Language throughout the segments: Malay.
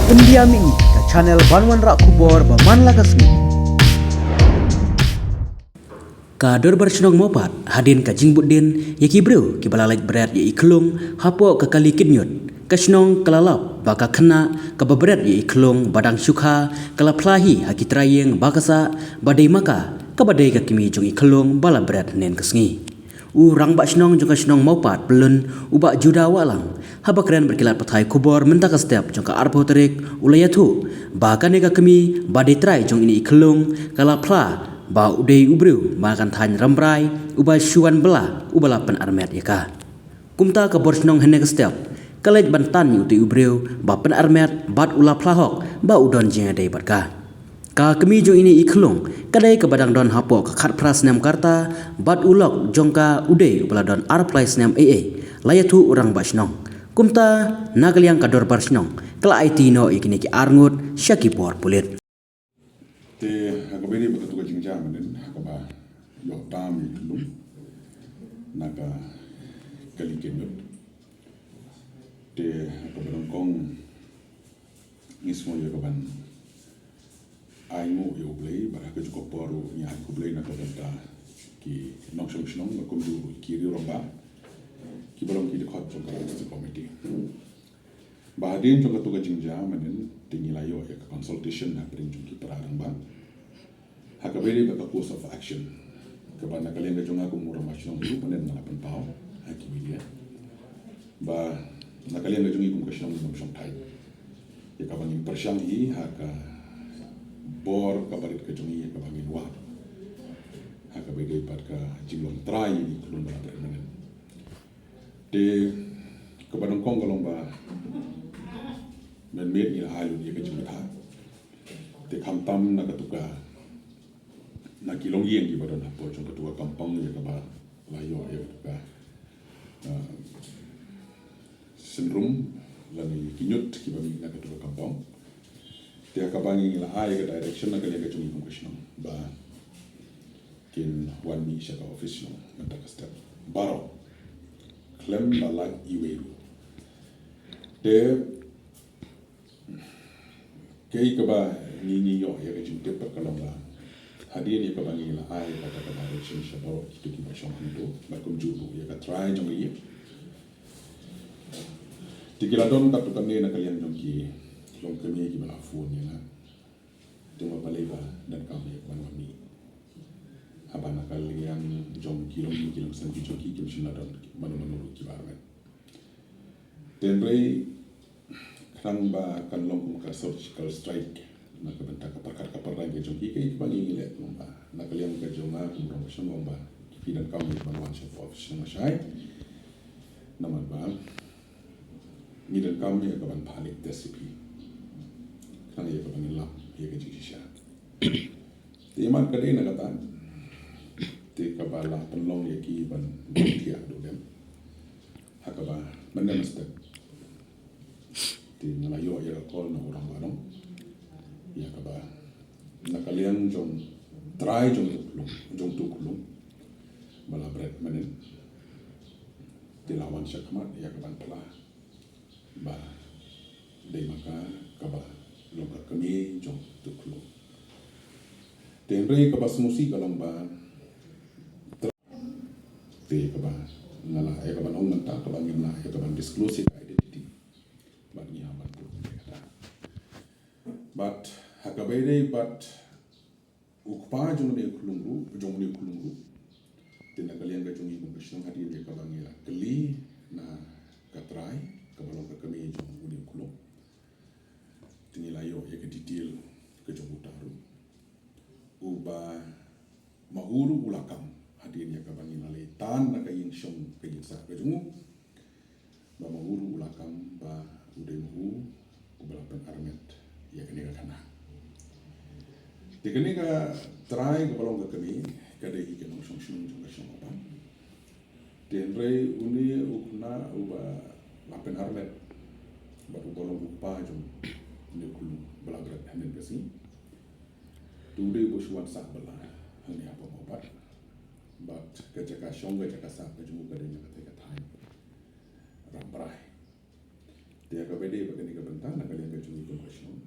Pendiam ini ke channel Banwan Rak Kubor Baman Lakasmi. Kador bersenong mopat hadin ka Jingbuddin yaki bro ki balalait berat ye iklung hapo ka kali kidnyut kasnong kalalap baka kena ka babret ye iklung badang syukha kala plahi haki trayeng bakasa badai maka ka badai ka kimi jong iklung bala berat nen kesngi rang bak senong jong kasnong mopat belun ubak juda walang haba keren berkilat pathai kubor mentaka step jong ka arpo terik ulayatu baka ne ka kimi badai trai jong ini iklung kala pla ba udai ubru makan than rambrai uba syuan bela ubala pen armet yaka kumta ka borsnong hene ka step kalej bantan uti ubru ba pen armet bat ula plahok ba udon jeng dei barka ka kemi jo ini ikhlong kadai ka badang don hapo ka khat pras nam karta bat ulok jongka udai ubala don ar place nam layatu orang basnong kumta nagaliang kador barsnong kala IT no ikini ki arngut syaki por pulit te hakabeni bakatu ka jingja manen hakaba yo tam lum naka kalikenut te hakaban kong ngismo yo kaban aimo yo play bara ka juko poru nya ko play naka benta ki nok solution ko du kiri romba ki bolong ki de khot ka committee Bahadin jong katu ka jingja manen tingilayo ya consultation na pring jong ki parang ba hakabeli ba course of action kabana kalian jong aku mura masyong du manen na pen pao hakimilia ba nakalian jong ikum kasyong ng syong tai ya kabangin persyang hi haka bor kabarit ka jong ya kabangin wa hakabeli pat ka jinglong trai ni kulun ba manen de kabadang kong galong ba men met ni halu ni ka jumta te khamtam na katuka na kilong yeng ki badon hapo chung katua kampong ya ka ba layo ya ka senrum lani kinyut ki ba mi na katua kampong te ka bangi la ai ka direction na ka le ka chung ko shino ba kin wan mi sha ka office no menta ka step baro klem balak iweru te kei kaba ni yo ya kecil tepat kalau lah hadir ya kaba ni lah ai kata kata direction shadow itu kita syong itu bakum jubu ya ka try jong iya tikiladon kat tukang ni nak kalian jong ki long kami ki bala phone ya lah tengok baleba dan kami ban kami apa nak kalian jong kilo sen ki jong ki sinadon manu ki barmen tenrei kang ba kan long ka surgical strike na ka benta ka pakar lagi jong ki kai bangi le lomba na kalian ka jonga ku promotion lomba pidan kam ni ban wan chef office na shai naman ba ni dan kam ni ka ban panik recipe kan ye ka ban lap ye ka jikisha ti man ka dei na ka tan ti ka ba la penlong ye ki ban dia do dem hakaba mandam step ti nalayo ya call na orang barong ya kaba nakalian jong try jong tuklung bala bread manen tilawan syakmat ya kaban pala ba dei maka kaba loka kami jong tuklung tenre kaba smusi kalong ba te kaba ngala ya kaban ong menta kaba ngimna ya kaban disclose but hakabere but ukpa jong ne kulungru tinda kalian ga jongi ko shnong hadi de kabangira kali na katrai kabalong ka kami jong uni kulung tinilayo ya ke detail ke jong utaru uba mahuru ulakam hadi ya kabangira le tan na kayin shong kayin sa ka jongu ba mahuru ulakam ba ude mu ubalapan armet ya kini kana dikene ka try ka balong ka kami kada hike no shong jong shong apa tenre uni ukna uba lapen armet ba balong upa jong ne kulu balagrat hanen kasi tude bo shwan sa bala hani apa obat but ka shong ka sa ka jong ka de ka time rambrai dia ka bede ba kani ka bentang nak kalian ka cungi congressional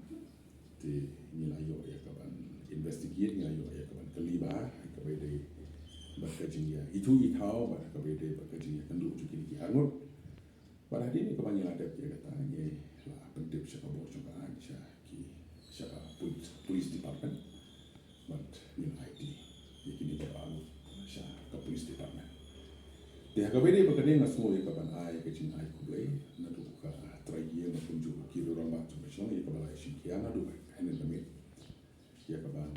ti nilayo ya ka ban investigate nilayo ya ka ban kaliba ka bede ba ka jingia itu itau ba ka bede ba ka jingia kandu cuki ki angut ba hadi ni ka ban nilai dep ya kata ni la pentip siapa bos juga aja ki siapa police department but nilai IT yakini ba angut siapa police department dia ka bede ba ka denga semua ya ka ban ai ka jingia ai kublai na tu ka tragia na kunju kilo ramba congressional ya ka balai sinkia na du hanen damit ya ka ban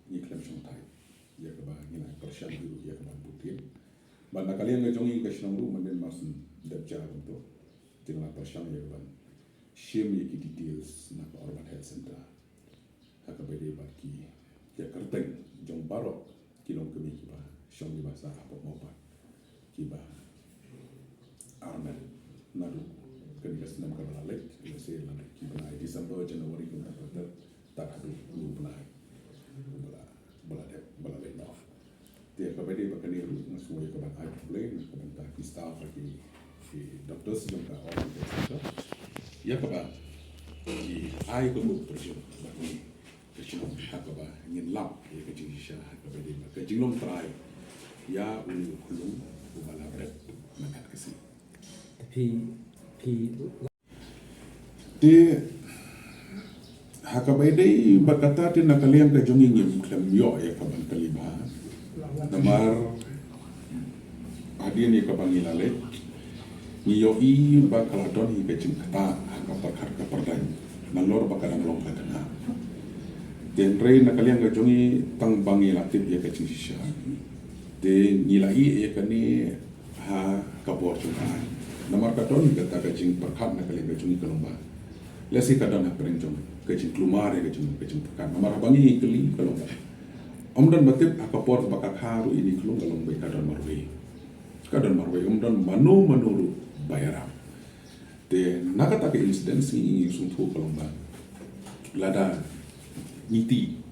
ni klem shong tai ya ka ban ni na persyan dulu ya ka ban putin ban na kalian ngejongi ka shnong ru manden masun dep ja untuk tinggal persyan ya ka ban shim ya ki details na ka urban health center ha ka bede ba ki ya kerteng jong barok kilom kemi ki ba shong ni ba sa apa mo ba ki ba armen na du kan kita senam kalau lek kita say lah kita naik Disember Januari kita tak ada dulu naik bala lek dah dia kepada pakai ni lu semua yang kepada high plane kepada staff lagi doktor sebelum ke orang kita ya kepada di ai ke bu terjun bagi kecil kepada ingin lap ya kecil sya kepada kecil long try ya ulu kulung bala berat nak kasih tapi di hakabaidai berkata di nakalian ke jonging yang klem yo ya kaban kaliba namar adin ya kabang ilale ni yo I bakaladon hi kecing kata hakapakar kaperdan nalor bakaran long kadana den rei nakalian ke jongi tang bangi latip ya kecing sisya de nilai ya kani ha kapor tunai namar kadon kata kecing perkat nakalian ke jongi kalomba lesi kadon ha perenjong kecing klumar ya kecing perkat namar bangi keli kalomba omdan batip akapor bakakharu ini klung kalomba kadon marwe omdan manu bayaram de nakata ke incidents ni sumpu kalomba lada niti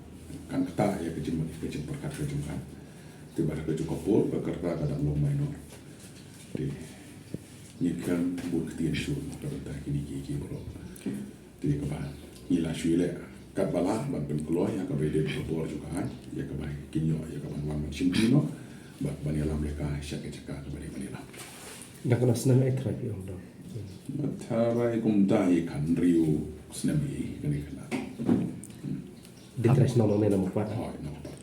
kan kata ya kecing perkat kecing kan tiba kecing kapor bekerja kadang long minor de nyikan bur ketien syur kadang kini kiki bro de kaba ila syule kat bala ban pen keluar ya ka bede kapor juga ya ka bai kinyo ya ka ban wan simpino bat ban alam leka syak ceka ka bade banila nak kena senang terapi om dong. Matarai kumtai kan riu snemi kani kana Di tres nama mana mupat oh nampak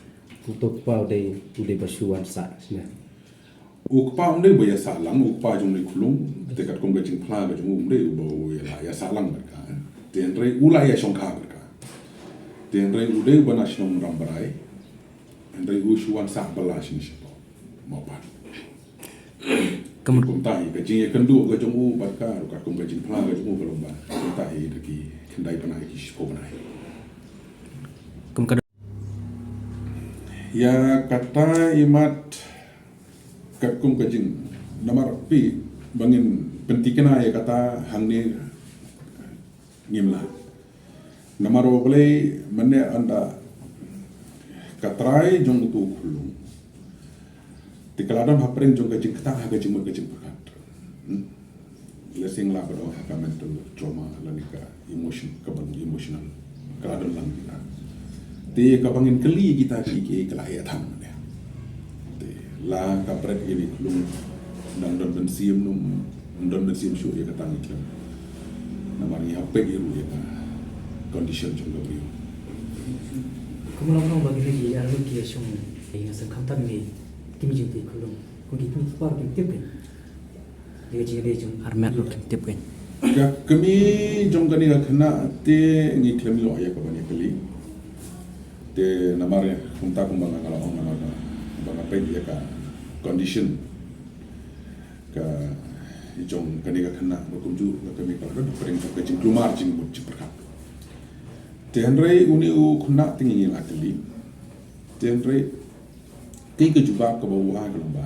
untuk pau de bersuan sa sini. ukpa umde bo ya salang ukpa jung ni kulung tekat kong gajing pla gajing umde bo ya salang mereka tenre ula ya shongka mereka tenre ude bana shnong rambarai tenre ushuan sa bala shin shipo mopat kemudian tai gajing ya kendu gajing u barka ka kong gajing pla gajing u kalomba tai deki kendai panai ki shipo panai kemudian ya kata imat kum kajing namar pi bangin pentikena ya kata hangni ngimla namar boleh mane anda katrai jong tu kulung tikaladam hapren jong kajing kata kajing pekat lesing la bado haka mental trauma lanika emotional kaladam lang kita te kabangin keli kita ki kelayatan la kapret ini kulung dan bensim num dan bensim syu ya katang iklan namanya apa iru ya condition jong brio Kemudian bagi lagi yang lagi yang yang sengkang ni kimi jumpa kulung kuni kimi par kimi tiap dia jadi jum armet lu tip kan ya kami jong kani kena te ni klem yo ya kabanya kali te namanya kunta kumbang kalau orang mana bang apa dia ka condition ka jong kani ka kena berkunju ka kami kalau ada pering ka jing klumar jing but perkat tenre uni u kena tinggi la kali tenre ti ke juba ka bawa ka lomba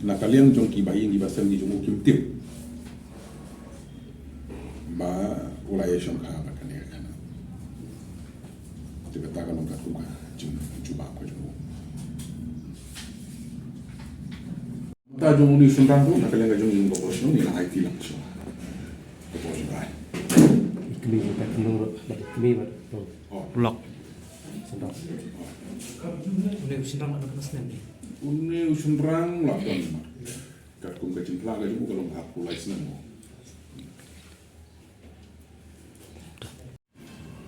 na kalian jong ki bayi di basam di jong kim tip ba ulai shong ka ba kani kana tiba ta ka long ka jing juba ka jong ta jong ni sentang tu nak kalian jong ni proportion ni lah IT langsung Right. Ikmi tak kenal ikmi ber dong. Oh, Blok. Sedap. Udah sindang nak kena senang ni. une usunrang lah kan. Kat kum kacin pelak aja kalau aku license mo.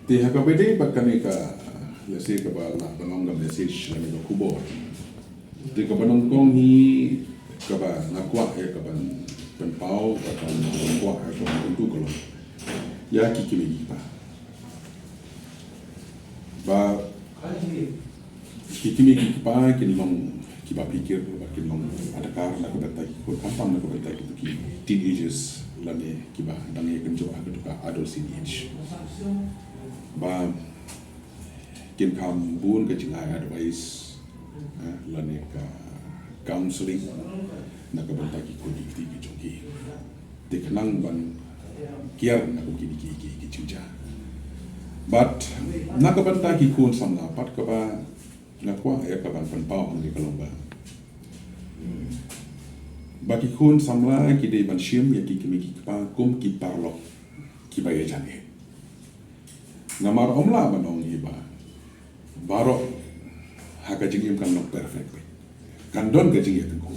Ti hakapede bakane ka lese ka ba na banong ga message na ni kubo. Ti ka banong kong hi ka ba na kwa ya ka ban ban pau ka ban kwa ya ka ban tu ko. Ya ki ki mi pa. Ba ki mi ki pa ki long ki ba pikir ba ki long ada kar na ko beta ko kampam na ko beta ki teenagers lane ki ba dang ye kenjo aku tu ka adolescent age. Ba kin kam bun ke jingai advice lane ka counseling na ka banta ki ko dikti ki jongi de kanang ban kiar na ko ki chuja but na ka banta ki kun samna pat ka ba na kwa ya ka ban pan pau ang di kalomba ba ki kun samla ki de ban shim ya ki mi ki pa kum ki parlo ki ba ye jane namar omla banong iba baro haka jingim kan nok perfect kan don ka jingim tengku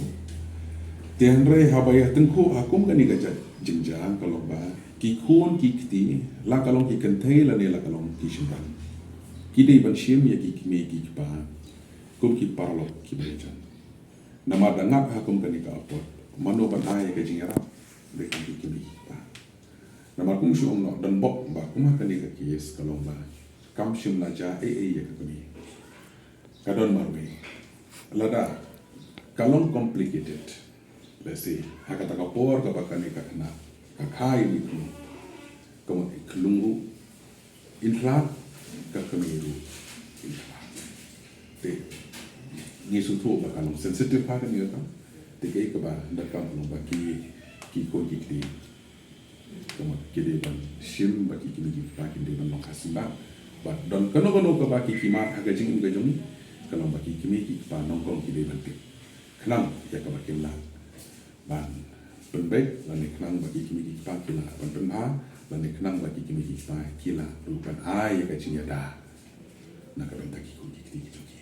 tianre habaya tengku akum kan ni gaja jingjang kalau ba ki kun ki kti la kalong ki kentei la ne la kalong ki shimban ki dei ban shim ya ki me ki pa kum ki parlo ki bejan namar da ngak hakum kan ni ka apot mano ban ai ka jingira de ki ki pa namar kum shum no dan bok ba kum kan ni ka kies kalong ba kam shim la ja ya ka ni kadon marwe lada kalong complicated let's say hakata ka por ka bakani ka kana ka kai ni ku como klungu intra ka kamiru intra te ni su to ba kalong sensitive pa ka ni ka te ke ka ba da ka no ba ki ko ki como que de ban shim ba ki ki pa ki de ban no kasimba ba don kano ka ba ki ma haga jing ga jong kalau bagi kimi ki pa nong kong ki de ban ti khnam ya ka ba kim la ban pen be la ni khnam bagi kimi ki pa ki la ban pen ha la ni khnam bagi kimi ki pa ki la lu kan ai ya ka jing ya da na ka ban ta ki ko ki ki